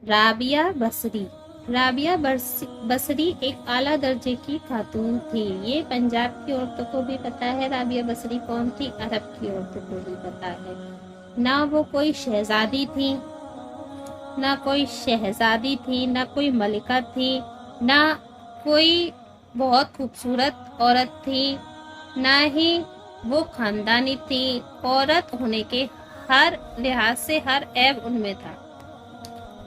رابعہ بصری۔ رابعہ بصری ایک اعلیٰ درجے کی خاتون تھی۔ یہ پنجاب کی عورتوں کو بھی پتا ہے رابعہ بصری کون تھی، عرب کی عورتوں کو بھی پتا ہے۔ نہ وہ کوئی شہزادی تھی، نہ کوئی ملکہ تھی، نہ کوئی بہت خوبصورت عورت تھی، نہ ہی وہ خاندانی تھی۔ عورت ہونے کے ہر لحاظ سے ہر عیب ان میں تھا۔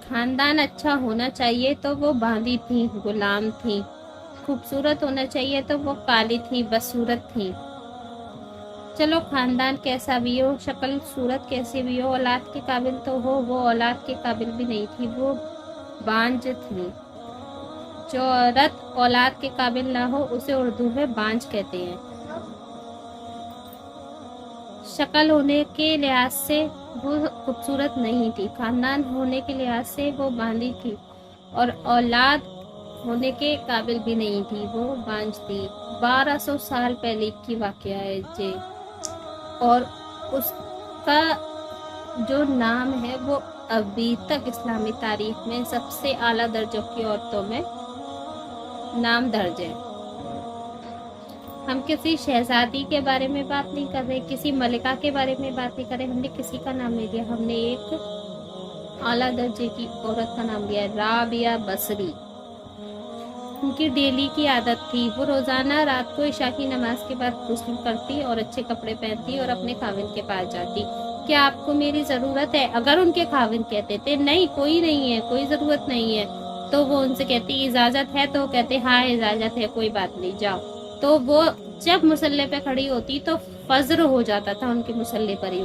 خاندان اچھا ہونا چاہیے تو وہ باندھی تھی، غلام تھی۔ خوبصورت ہونا چاہیے تو وہ کالی تھی، بدصورت تھی۔ چلو خاندان کیسا بھی ہو، شکل صورت کیسی بھی ہو، اولاد کے قابل تو ہو، وہ اولاد کے قابل بھی نہیں تھی، وہ بانجھ تھی۔ جو عورت اولاد کے قابل نہ ہو اسے اردو میں بانجھ کہتے ہیں۔ شکل ہونے کے لحاظ سے وہ خوبصورت نہیں تھی، خاندان ہونے کے لحاظ سے وہ باندھی تھی، اور اولاد ہونے کے قابل بھی نہیں تھی، وہ بانجھ تھی۔ 1200 سال پہلے کی واقعہ ہے یہ، اور اس کا جو نام ہے وہ ابھی تک اسلامی تاریخ میں سب سے اعلیٰ درجوں کی عورتوں میں نام درج ہے۔ ہم کسی شہزادی کے بارے میں بات نہیں کر رہے، کسی ملکہ کے بارے میں بات نہیں کر رہے، ہم نے کسی کا نام نہیں لیا، ہم نے ایک اعلیٰ درجے کی عورت کا نام لیا، رابعہ بصری۔ ان کی ڈیلی کی عادت تھی، وہ روزانہ رات کو عشاء کی نماز کے بعد غسل کرتی اور اچھے کپڑے پہنتی اور اپنے خاوند کے پاس جاتی۔ کیا آپ کو میری ضرورت ہے؟ اگر ان کے خاوند کہتے تھے نہیں کوئی نہیں ہے، کوئی ضرورت نہیں ہے، تو وہ ان سے کہتی اجازت ہے، تو کہتے ہاں اجازت ہے، کوئی بات نہیں جاؤ۔ تو وہ جب مصلے پہ کھڑی ہوتی تو فجر ہو جاتا تھا ان کے مصلے پر ہی۔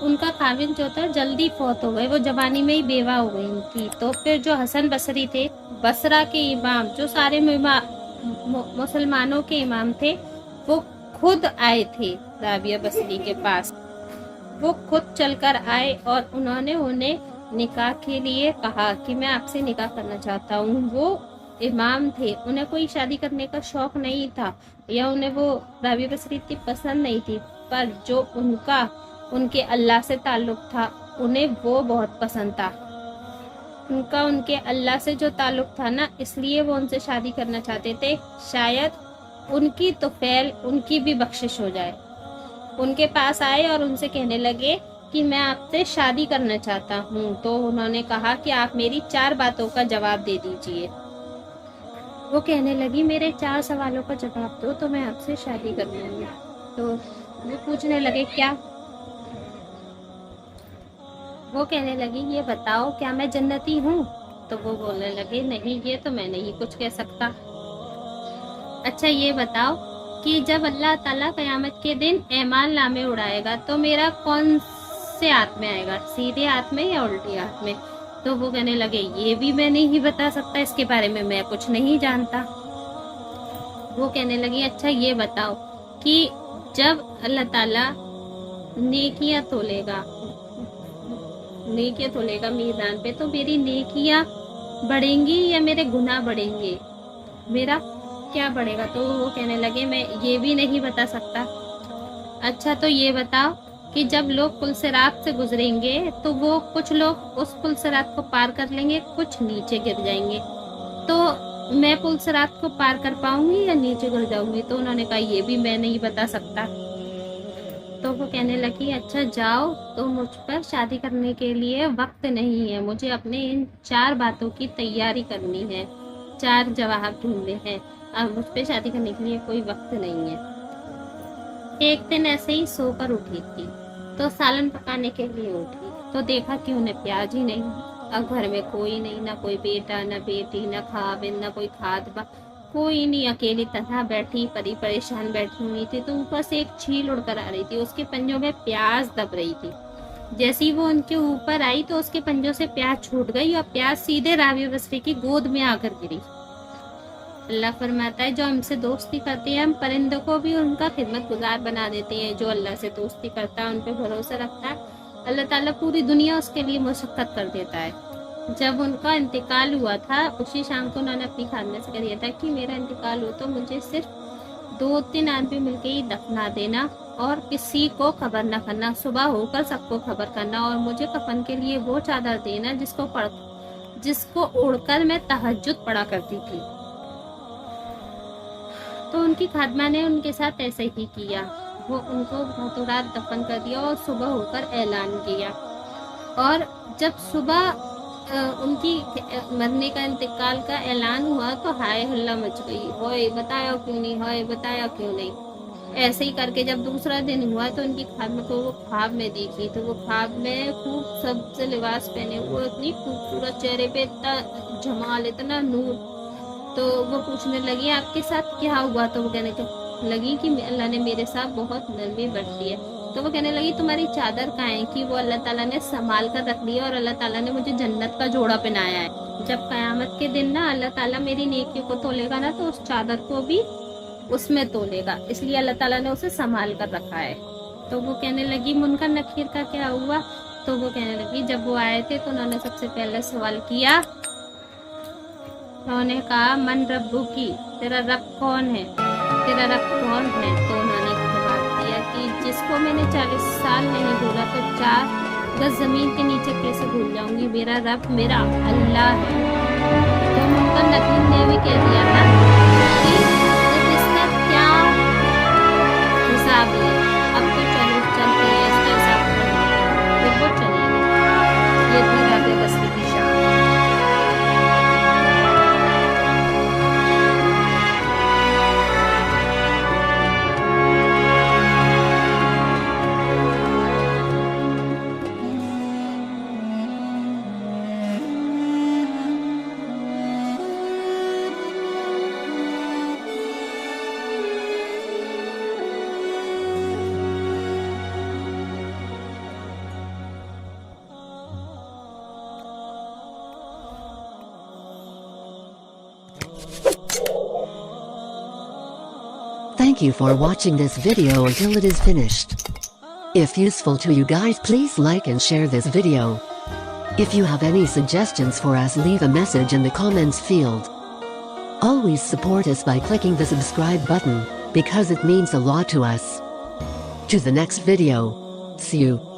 ان کا خاوند جو تھا جلدی فوت ہو گئے، وہ جوانی میں ہی بیوہ ہو گئی تھی۔ تو پھر جو حسن بصری تھے، بصرہ کے امام، جو سارے مسلمانوں کے امام تھے، وہ خود آئے تھے رابعہ بصری کے پاس۔ وہ خود چل کر آئے اور انہوں نے انہیں نکاح کے لیے کہا کہ میں آپ سے نکاح کرنا چاہتا ہوں۔ وہ امام تھے، انہیں کوئی شادی کرنے کا شوق نہیں تھا، یا انہیں وہ رابعہ بصری اتنی پسند نہیں تھی، پر جو ان کے اللہ سے تعلق تھا انہیں وہ بہت پسند تھا۔ ان کے اللہ سے جو تعلق تھا نا، اس لیے وہ ان سے شادی کرنا چاہتے تھے، شاید ان کی طفیل ان کی بھی بخشش ہو جائے۔ ان کے پاس آئے اور ان سے کہنے لگے کہ میں آپ سے شادی کرنا چاہتا ہوں۔ تو انہوں نے کہا کہ آپ میری 4 باتوں کا جواب دے دیجئے۔ وہ کہنے لگی میرے 4 سوالوں کا جواب دو تو میں آپ سے شادی کر لوں گی۔ تو وہ پوچھنے لگے کیا؟ وہ کہنے لگی یہ بتاؤ کیا میں جنتی ہوں؟ تو وہ بولنے لگے نہیں، یہ تو میں نہیں کچھ کہہ سکتا۔ اچھا یہ بتاؤ کہ جب اللہ تعالیٰ قیامت کے دن اعمال نامے اڑائے گا تو میرا کون سے ہاتھ میں آئے گا، سیدھے ہاتھ میں یا الٹے ہاتھ میں؟ تو وہ کہنے لگے یہ بھی میں نہیں بتا سکتا، اس کے بارے میں کچھ نہیں جانتا۔ وہ کہنے لگی اچھا یہ بتاؤ کہ جب اللہ تعالیٰ نیکیاں تولے گا میزان پہ، تو میری نیکیاں بڑھیں گی یا میرے گناہ بڑھیں گے؟ میرا کیا بڑھے گا؟ تو وہ کہنے لگے میں یہ بھی نہیں بتا سکتا۔ اچھا تو یہ بتاؤ کہ جب لوگ پل صراط سے گزریں گے تو وہ کچھ لوگ اس پل صراط کو پار کر لیں گے، کچھ نیچے گر جائیں گے، تو میں پل صراط کو پار کر پاؤں گی یا نیچے گر جاؤں گی؟ تو انہوں نے کہا یہ بھی میں نہیں بتا سکتا۔ تو وہ کہنے لگی اچھا جاؤ، تو مجھ پر شادی کرنے کے لیے وقت نہیں ہے، مجھے اپنے ان 4 باتوں کی تیاری کرنی ہے، 4 جواب ڈھونڈنے ہیں، اب مجھ پہ شادی کرنے کے لیے کوئی وقت نہیں ہے۔ ایک دن ایسے ہی سو کر اٹھی تھی تو سالن پکانے کے لیے اٹھی تو دیکھا کہ انہیں پیاز ہی نہیں، اب گھر میں کوئی نہیں، نہ کوئی بیٹا نہ بیٹی نہ خاوند نہ کوئی خادمہ، کوئی نہیں، اکیلی تنہا بیٹھی پری پریشان بیٹھی ہوئی تھی۔ تو اوپر سے ایک چیل اڑ کر آ رہی تھی، اس کے پنجوں میں پیاز دب رہی تھی۔ جیسی وہ ان کے اوپر آئی تو اس کے پنجوں سے پیاز چھوٹ گئی اور پیاز سیدھے رابعہ بصری کی گود میں آ کر گری۔ اللہ فرماتا ہے جو ہم سے دوستی کرتے ہیں ہم پرندوں کو بھی ان کا خدمت گزار بنا دیتے ہیں۔ جو اللہ سے دوستی کرتا ہے، ان پہ بھروسہ رکھتا ہے، اللہ تعالیٰ پوری دنیا اس کے لیے مشقت کر دیتا ہے۔ جب ان کا انتقال ہوا تھا، اسی شام کو انہوں نے اپنی خادمہ سے کہہ دیا تھا کہ میرا انتقال ہو تو مجھے صرف 2-3 آدمی مل کے ہی دفنا دینا، اور کسی کو خبر نہ کرنا، صبح ہو کر سب کو خبر کرنا، اور مجھے کفن کے لیے وہ چادر دینا جس کو اوڑھ کر میں تہجد پڑھا کرتی تھی۔ تو ان کی خادمہ نے ان کے ساتھ ایسے ہی کیا، وہ ان کو راتوں رات دفن کر دیا اور صبح ہو کر اعلان کیا۔ اور جب صبح ان کی مرنے کا، انتقال کا اعلان ہوا تو ہائے ہلا مچ گئی، ہوئے بتایا کیوں نہیں، ہوئے بتایا کیوں نہیں۔ ایسے ہی کر کے جب دوسرا دن ہوا تو ان کی خادمہ کو وہ خواب میں دیکھی، تو وہ خواب میں خوب سبز لباس پہنے ہوئے، اتنی خوبصورت، چہرے پہ اتنا جمال، اتنا نور۔ تو وہ پوچھنے لگی آپ کے ساتھ کیا ہوا؟ تو وہ کہنے لگی کہ اللہ نے میرے ساتھ بہت نرمی برتی ہے۔ تو وہ کہنے لگی تمہاری چادر کہاں ہے؟ کہ وہ اللہ تعالیٰ نے سنبھال کر رکھ لی اور اللہ تعالیٰ نے مجھے جنت کا جوڑا پہنایا ہے۔ جب قیامت کے دن نا اللہ تعالیٰ میری نیکیوں کو تولے گا نا، تو اس چادر کو بھی اس میں تولے گا، اس لیے اللہ تعالیٰ نے اسے سنبھال کر رکھا ہے۔ تو وہ کہنے لگی منکر نکیر کا کیا ہوا؟ تو وہ کہنے لگی جب وہ آئے تھے تو انہوں نے سب سے پہلے سوال کیا، انہوں نے کہا من ربو کی، تیرا رب کون ہے، تیرا رب کون ہے؟ تو انہوں نے جواب دیا کہ جس کو میں نے 40 سال نہیں بھولا تو 4 گز زمین کے نیچے کیسے بھول جاؤں گی، میرا رب میرا اللہ ہے۔ تو منکر نکیر نے بھی کہہ دیا تھا کہ اس کا کیا حساب ہے، اب تو چلو چلتے ہیں اس کا حساب کرنا۔ پھر وہ چلے گئے۔ یہ تھی رابعہ بصری کی شان۔ Thank you for watching this video until it is finished. If useful to you guys, please like and share this video. If you have any suggestions for us, leave a message in the comments field. Always support us by clicking the subscribe button, because it means a lot to us. To the next video. See you.